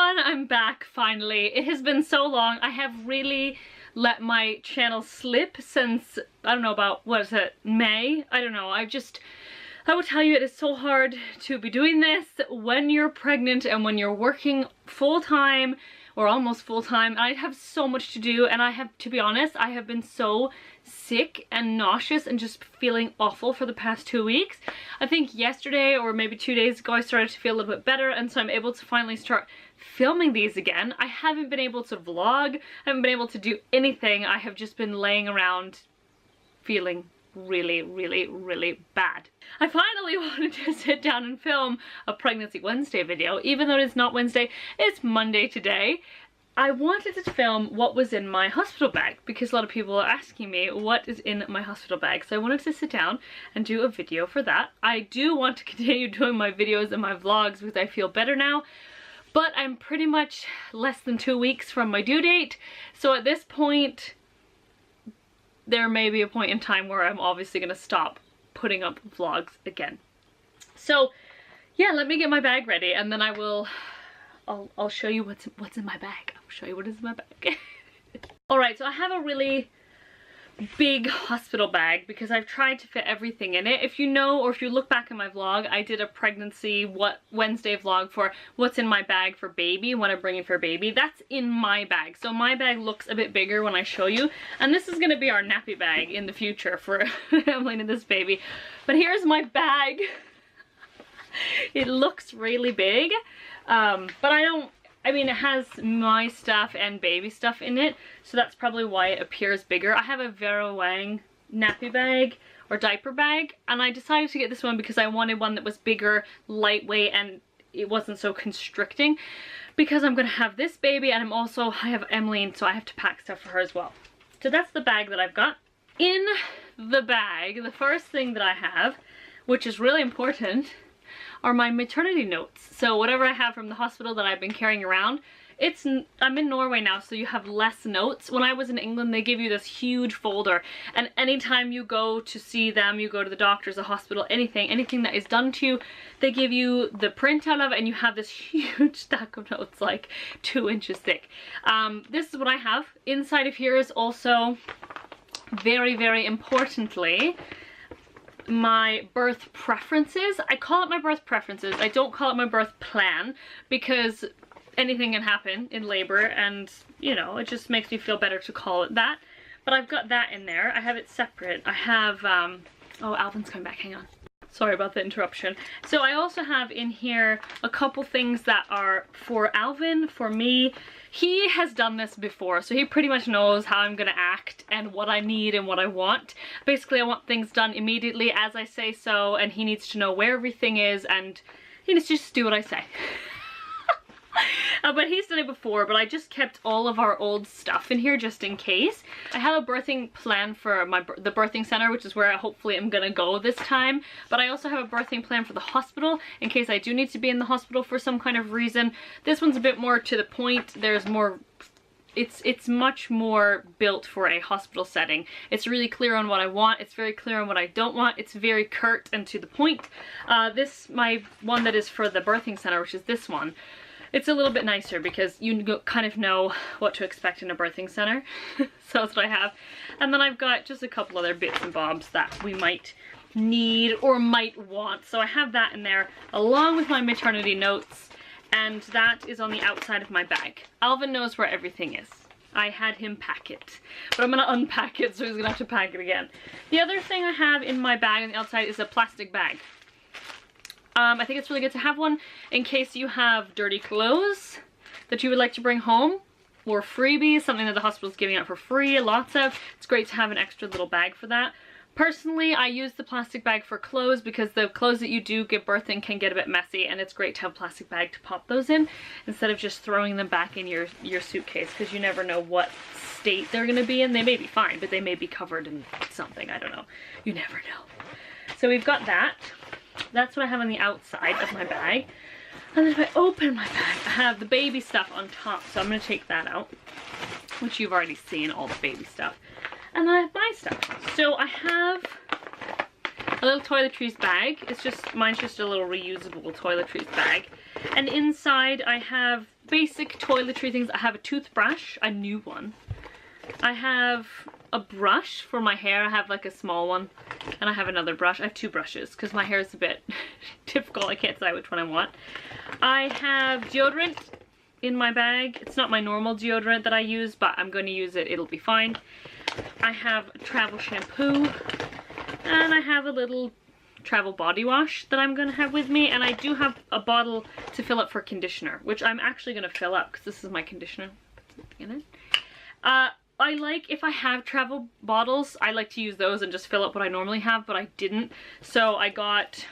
everyone, I'm back finally. It has been so long. I have really let my channel slip since, I don't know, about, what is it, May? I don't know. I will tell you, it is so hard to be doing this when you're pregnant and when you're working full-time or almost full-time. I have so much to do, and I have, to be honest, I have been so sick and nauseous and just feeling awful for the past 2 weeks. I think yesterday or maybe 2 days ago I started to feel a little bit better, and so I'm able to finally start filming these again. I haven't been able to vlog, I haven't been able to do anything. I have just been laying around feeling really bad. I finally wanted to sit down and film a Pregnancy Wednesday video, even though it's not Wednesday, it's Monday today. I wanted to film what was in my hospital bag because a lot of people are asking me what is in my hospital bag. So I wanted to sit down and do a video for that. I do want to continue doing my videos and my vlogs because I feel better now, but I'm pretty much less than 2 weeks from my due date. So at this point, there may be a point in time where I'm obviously going to stop putting up vlogs again. So yeah, let me get my bag ready and then I'll show you what's in my bag. I'll show you what is in my bag. Alright, so I have a really big hospital bag because I've tried to fit everything in it. If you know, or if you look back in my vlog, I did a pregnancy Wednesday vlog for what's in my bag for baby, what I'm bringing for baby. That's in my bag. So my bag looks a bit bigger when I show you. And this is going to be our nappy bag in the future for Emily and this baby. But here's my bag. It looks really big. But I mean, it has my stuff and baby stuff in it, so that's probably why it appears bigger. I have a Vera Wang nappy bag or diaper bag, and I decided to get this one because I wanted one that was bigger, lightweight, and it wasn't so constricting because I'm gonna have this baby, and I have Emily, so I have to pack stuff for her as well. So that's the bag that I've got. In the bag, the first thing that I have, which is really important, are my maternity notes. So whatever I have from the hospital that I've been carrying around, I'm in Norway now, so you have less notes. When I was in England, they give you this huge folder, and anytime you go to see them, you go to the doctors, the hospital, anything that is done to you, they give you the printout of it, and you have this huge stack of notes, like 2 inches thick. This is what I have. Inside of here is also, very importantly, my birth preferences. I call it my birth preferences. I don't call it my birth plan because anything can happen in labor, and you know, it just makes me feel better to call it that. But I've got that in there. I have it separate. I have oh, Alvin's coming back, hang on. Sorry about the interruption. So I also have in here a couple things that are for Alvin, for me. He has done this before, so he pretty much knows how I'm gonna act and what I need and what I want. Basically, I want things done immediately as I say so, and he needs to know where everything is, and he needs to just do what I say. But he's done it before, but I just kept all of our old stuff in here just in case. I have a birthing plan for the birthing center, which is where I hopefully am gonna go this time. But I also have a birthing plan for the hospital in case I do need to be in the hospital for some kind of reason. This one's a bit more to the point. There's more, it's much more built for a hospital setting. It's really clear on what I want. It's very clear on what I don't want. It's very curt and to the point. My one that is for the birthing center, which is this one. It's a little bit nicer because you kind of know what to expect in a birthing center. So that's what I have. And then I've got just a couple other bits and bobs that we might need or might want. So I have that in there along with my maternity notes, and that is on the outside of my bag. Alvin knows where everything is. I had him pack it, but I'm gonna unpack it, so he's gonna have to pack it again. The other thing I have in my bag on the outside is a plastic bag. I think it's really good to have one in case you have dirty clothes that you would like to bring home, or freebies, something that the hospital's giving out for free, lots of. It's great to have an extra little bag for that. Personally, I use the plastic bag for clothes because the clothes that you do give birth in can get a bit messy, and it's great to have a plastic bag to pop those in instead of just throwing them back in your suitcase, because you never know what state they're going to be in. They may be fine, but they may be covered in something, I don't know. You never know. So we've got that. That's what I have on the outside of my bag. And then if I open my bag, I have the baby stuff on top. So I'm going to take that out, which you've already seen, all the baby stuff. And then I have my stuff. So I have a little toiletries bag. Mine's just a little reusable toiletries bag. And inside I have basic toiletry things. I have a toothbrush, a new one. I have a brush for my hair. I have like a small one, and I have another brush. I have two brushes because my hair is a bit difficult. I can't decide which one I want. I have deodorant in my bag. It's not my normal deodorant that I use, but I'm going to use it. It'll be fine. I have travel shampoo, and I have a little travel body wash that I'm going to have with me, and I do have a bottle to fill up for conditioner, which I'm actually going to fill up because this is my conditioner. Put something in it. I like, if I have travel bottles, I like to use those and just fill up what I normally have, but I didn't. So I got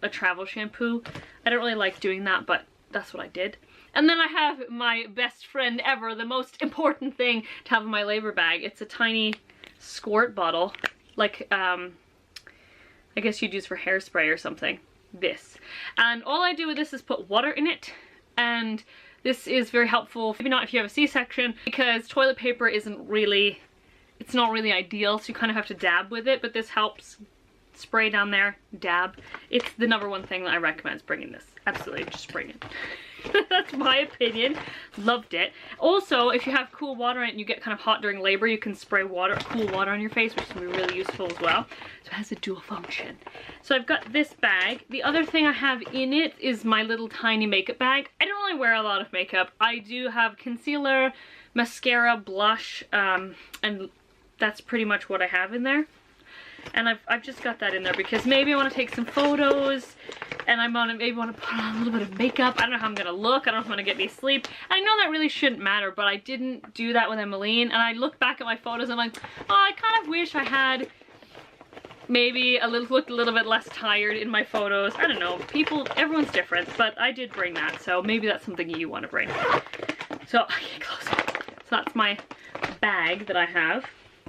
a travel shampoo. I don't really like doing that, but that's what I did. And then I have my best friend ever, the most important thing to have in my labor bag. It's a tiny squirt bottle, like, I guess you'd use for hairspray or something. This. And all I do with this is put water in it, and this is very helpful, maybe not if you have a C-section, because toilet paper isn't really, it's not really ideal, so you kind of have to dab with it, but this helps. Spray down there, dab. It's the #1 thing that I recommend is bringing this. Absolutely, just bring it. That's my opinion. Loved it. Also, if you have cool water in it and you get kind of hot during labor, you can spray water, cool water on your face, which can be really useful as well. So it has a dual function. So I've got this bag. The other thing I have in it is my little tiny makeup bag. I don't really wear a lot of makeup. I do have concealer, mascara, blush, and that's pretty much what I have in there. And I've just got that in there because maybe I want to take some photos, and maybe want to put on a little bit of makeup. I don't know how I'm going to look. I don't know if I'm going to get any sleep. I know that really shouldn't matter, but I didn't do that with Emmeline. And I look back at my photos and I'm like, oh, I kind of wish I had maybe looked a little bit less tired in my photos. I don't know. Everyone's different, but I did bring that. So maybe that's something you want to bring. So I get closer. So that's my bag that I have.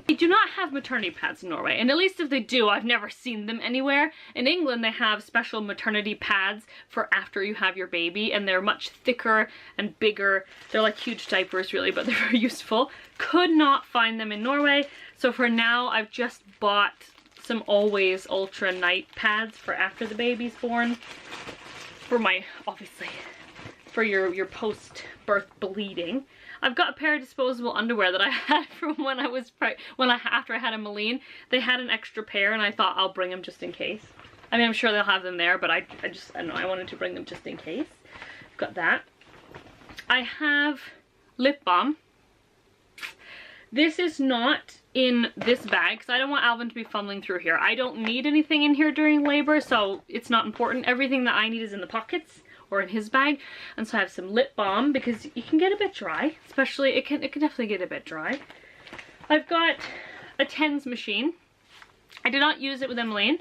They do not have maternity pads in Norway, and at least if they do, I've never seen them anywhere. In England, they have special maternity pads for after you have your baby, and they're much thicker and bigger. They're like huge diapers, really, but they're very useful. Could not find them in Norway, so for now, I've just bought some Always Ultra Night pads for after the baby's born. For my, obviously, for your post-birth bleeding. I've got a pair of disposable underwear that I had from when I was after I had Emmeline. They had an extra pair, and I thought I'll bring them just in case. I mean, I'm sure they'll have them there, but I don't know, I wanted to bring them just in case. I've got that. I have lip balm. This is not in this bag because I don't want Alvin to be fumbling through here. I don't need anything in here during labor, so it's not important. Everything that I need is in the pockets or in his bag. And so I have some lip balm because you can get a bit dry, especially it can definitely get a bit dry. I've got a TENS machine. I did not use it with Emmeline,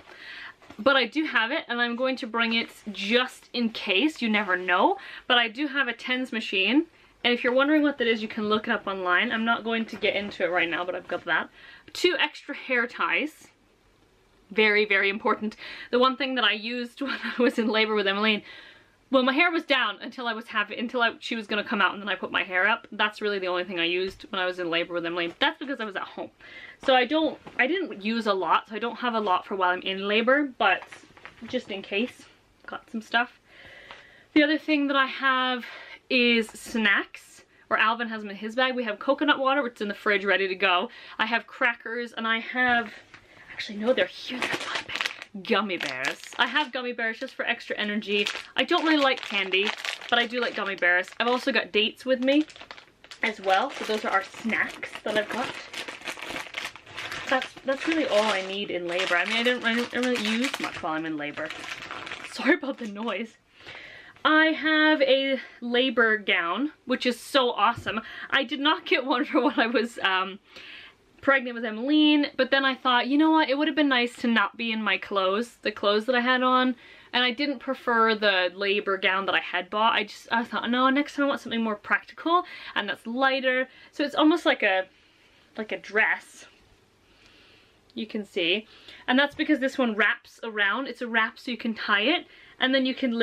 but I do have it, and I'm going to bring it just in case. You never know, but I do have a TENS machine, and if you're wondering what that is, you can look it up online. I'm not going to get into it right now, but I've got that. 2 extra hair ties. Very, very important. The one thing that I used when I was in labor with Emmeline, well, my hair was down until she was gonna come out, and then I put my hair up. That's really the only thing I used when I was in labor with Emmeline. That's because I was at home. So I didn't use a lot, so I don't have a lot for while I'm in labor, but just in case, got some stuff. The other thing that I have is snacks, or Alvin has them in his bag. We have coconut water, which is in the fridge ready to go. I have crackers, and I have, actually no, they're here, they're not big. Gummy bears. I have gummy bears just for extra energy. I don't really like candy, but I do like gummy bears. I've also got dates with me as well, so those are our snacks that I've got. That's really all I need in labor. I mean, I don't really use much while I'm in labor. Sorry about the noise. I have a labor gown, which is so awesome. I did not get one for when I was pregnant with Emmeline, but then I thought, you know what, it would have been nice to not be in my clothes, the clothes that I had on, and I didn't prefer the labor gown that I had bought. I thought, no, next time I want something more practical and that's lighter. So it's almost like a dress, you can see, and that's because this one wraps around. It's a wrap, so you can tie it, and then you can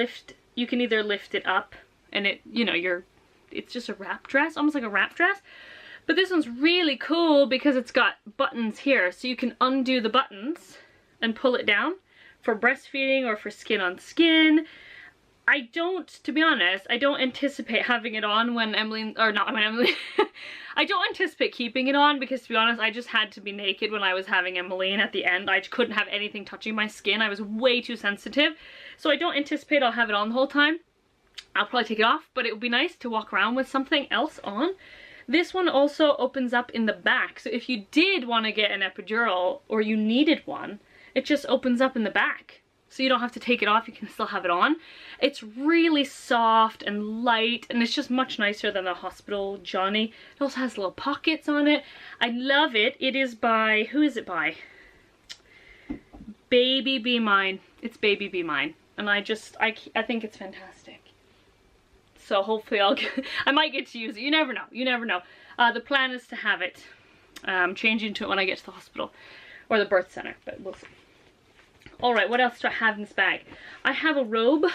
either lift it up, and it's just a wrap dress, almost like a wrap dress. But this one's really cool because it's got buttons here, so you can undo the buttons and pull it down for breastfeeding or for skin on skin. I don't, to be honest, I don't anticipate having it on when Emily, or not when Emily, I don't anticipate keeping it on because, to be honest, I just had to be naked when I was having Emmeline at the end. I just couldn't have anything touching my skin. I was way too sensitive. So I don't anticipate I'll have it on the whole time. I'll probably take it off, but it would be nice to walk around with something else on. This one also opens up in the back. So if you did want to get an epidural or you needed one, it just opens up in the back. So you don't have to take it off, you can still have it on. It's really soft and light, and it's just much nicer than the hospital Johnny. It also has little pockets on it. I love it. It is by, who is it by? Baby Be Mine. It's Baby Be Mine. And I think it's fantastic. So hopefully I might get to use it. You never know. You never know. The plan is to have it. Change into it when I get to the hospital or the birth center, but we'll see. Alright, what else do I have in this bag? I have a robe,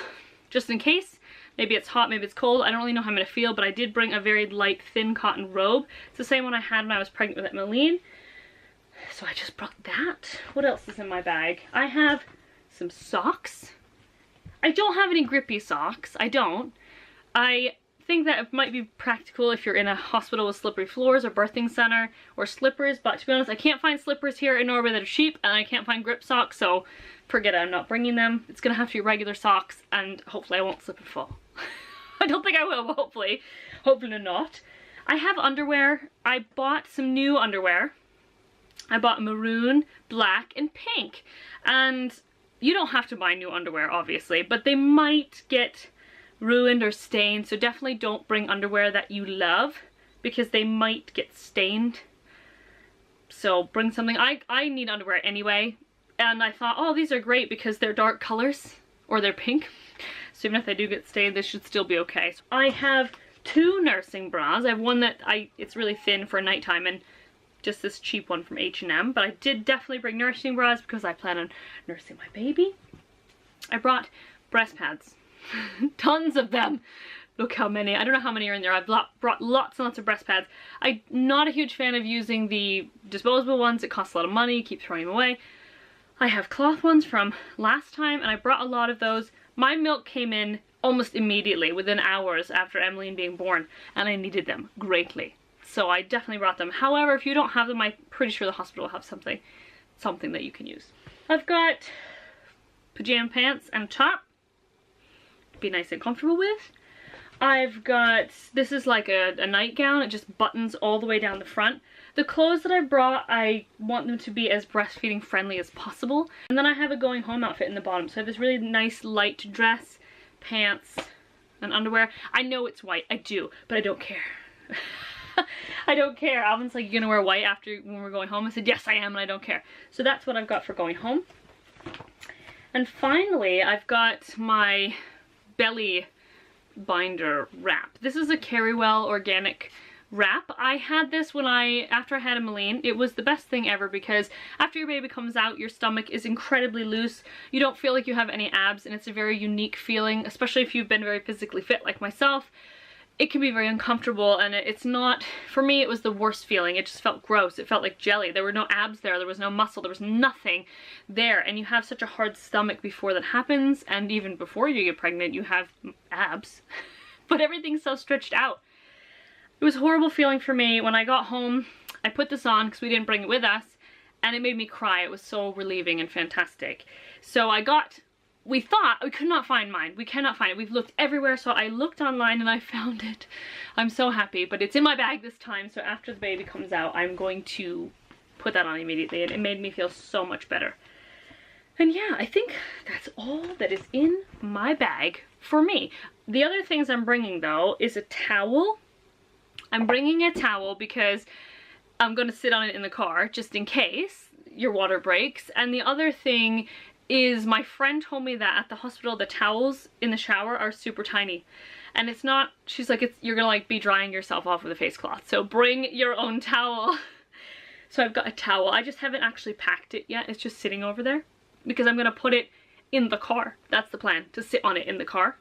just in case. Maybe it's hot, maybe it's cold. I don't really know how I'm going to feel, but I did bring a very light, thin cotton robe. It's the same one I had when I was pregnant with Emmeline. So I just brought that. What else is in my bag? I have some socks. I don't have any grippy socks. I don't. I think that it might be practical if you're in a hospital with slippery floors or birthing center or slippers, but to be honest, I can't find slippers here in Norway that are cheap, and I can't find grip socks, so forget it, I'm not bringing them. It's gonna have to be regular socks, and hopefully I won't slip and fall. I don't think I will, but hopefully not. I have underwear. I bought some new underwear. I bought maroon, black, and pink, and you don't have to buy new underwear, obviously, but they might get ruined or stained, so definitely don't bring underwear that you love because they might get stained. So bring something. I need underwear anyway, and I thought, oh, these are great because they're dark colors or they're pink, so even if they do get stained, this should still be okay. So I have two nursing bras. I have one that it's really thin for nighttime and just this cheap one from H&M, but I did definitely bring nursing bras because I plan on nursing my baby. I brought breast pads. Tons of them. Look how many. I don't know how many are in there. I've brought lots and lots of breast pads. I'm not a huge fan of using the disposable ones. It costs a lot of money. Keep throwing them away. I have cloth ones from last time, and I brought a lot of those. My milk came in almost immediately, within hours after Emmeline being born, and I needed them greatly. So I definitely brought them. However, if you don't have them, I'm pretty sure the hospital will have something that you can use. I've got pajama pants and top. Be nice and comfortable with. I've got, this is like a nightgown. It just buttons all the way down the front. The clothes that I brought, I want them to be as breastfeeding friendly as possible. And then I have a going home outfit in the bottom. So I have this really nice light dress, pants, and underwear. I know it's white, I do, but I don't care. I don't care. Alvin's like, you gonna wear white after when we're going home? I said, yes I am, and I don't care. So that's what I've got for going home. And finally, I've got my belly binder wrap. This is a Carrywell organic wrap. I had this after I had Emmeline. It was the best thing ever because after your baby comes out, your stomach is incredibly loose. You don't feel like you have any abs, and it's a very unique feeling, especially if you've been very physically fit like myself. It can be very uncomfortable, and it's not, for me it was the worst feeling. It just felt gross. It felt like jelly. There were no abs there was no muscle, there was nothing there, and you have such a hard stomach before that happens, and even before you get pregnant you have abs, but everything's so stretched out. It was a horrible feeling for me. When I got home, I put this on because we didn't bring it with us, and it made me cry. It was so relieving and fantastic. So we thought, we could not find mine. We cannot find it. We've looked everywhere, so I looked online and I found it. I'm so happy, but it's in my bag this time, so after the baby comes out, I'm going to put that on immediately, and it made me feel so much better. And yeah, I think that's all that is in my bag for me. The other things I'm bringing, though, is a towel. I'm bringing a towel because I'm going to sit on it in the car, just in case your water breaks. And the other thing is, my friend told me that at the hospital the towels in the shower are super tiny, and it's not, she's like, you're gonna like be drying yourself off with a face cloth, so bring your own towel. So I've got a towel. I just haven't actually packed it yet. It's just sitting over there because I'm gonna put it in the car. That's the plan, to sit on it in the car.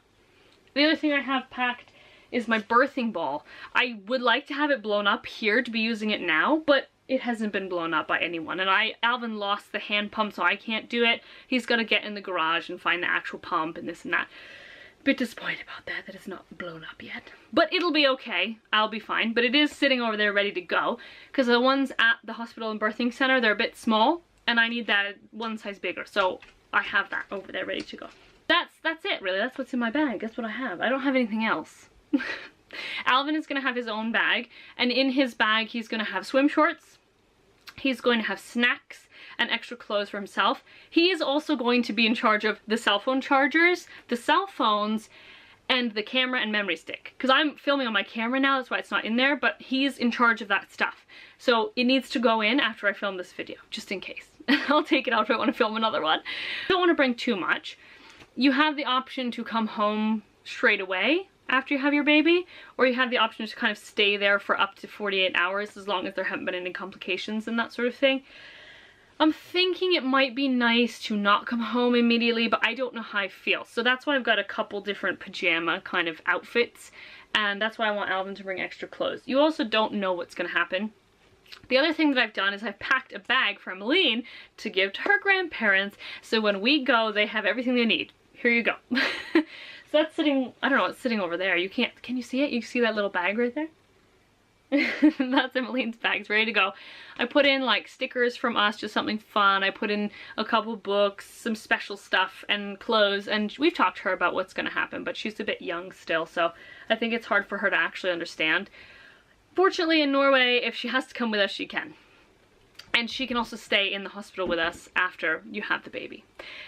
The other thing I have packed is my birthing ball. I would like to have it blown up here to be using it now, but it hasn't been blown up by anyone, and Alvin lost the hand pump, so I can't do it. He's gonna get in the garage and find the actual pump and this and that. bit disappointed about that, that it's not blown up yet. But it'll be okay. I'll be fine. But it is sitting over there ready to go. Because the ones at the hospital and birthing center, they're a bit small. And I need that one size bigger. So I have that over there ready to go. That's it, really. That's what's in my bag. That's what I have. I don't have anything else. Alvin is going to have his own bag. And in his bag, he's going to have swim shorts. He's going to have snacks and extra clothes for himself. He is also going to be in charge of the cell phone chargers, the cell phones, and the camera and memory stick. Because I'm filming on my camera now, that's why it's not in there, but he's in charge of that stuff. So it needs to go in after I film this video, just in case. I'll take it out if I want to film another one. Don't want to bring too much. You have the option to come home straight away after you have your baby, or you have the option to kind of stay there for up to 48 hours as long as there haven't been any complications and that sort of thing. I'm thinking it might be nice to not come home immediately, but I don't know how I feel. So that's why I've got a couple different pajama kind of outfits, and that's why I want Alvin to bring extra clothes. You also don't know what's going to happen. The other thing that I've done is I've packed a bag for Emmeline to give to her grandparents, so when we go, they have everything they need. Here you go. So that's sitting, I don't know, it's sitting over there. You can't, can you see it? You see that little bag right there? That's Emmeline's bags, ready to go. I put in like stickers from us, just something fun. I put in a couple books, some special stuff, and clothes, and we've talked to her about what's going to happen, but she's a bit young still, so I think it's hard for her to actually understand. Fortunately, in Norway, if she has to come with us, she can. And she can also stay in the hospital with us after you have the baby.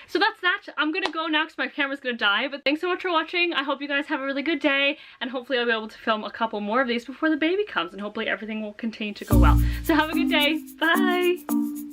So that's that. I'm gonna go now because my camera's gonna die, but thanks so much for watching. I hope you guys have a really good day, and hopefully I'll be able to film a couple more of these before the baby comes, and hopefully everything will continue to go well. So have a good day. Bye!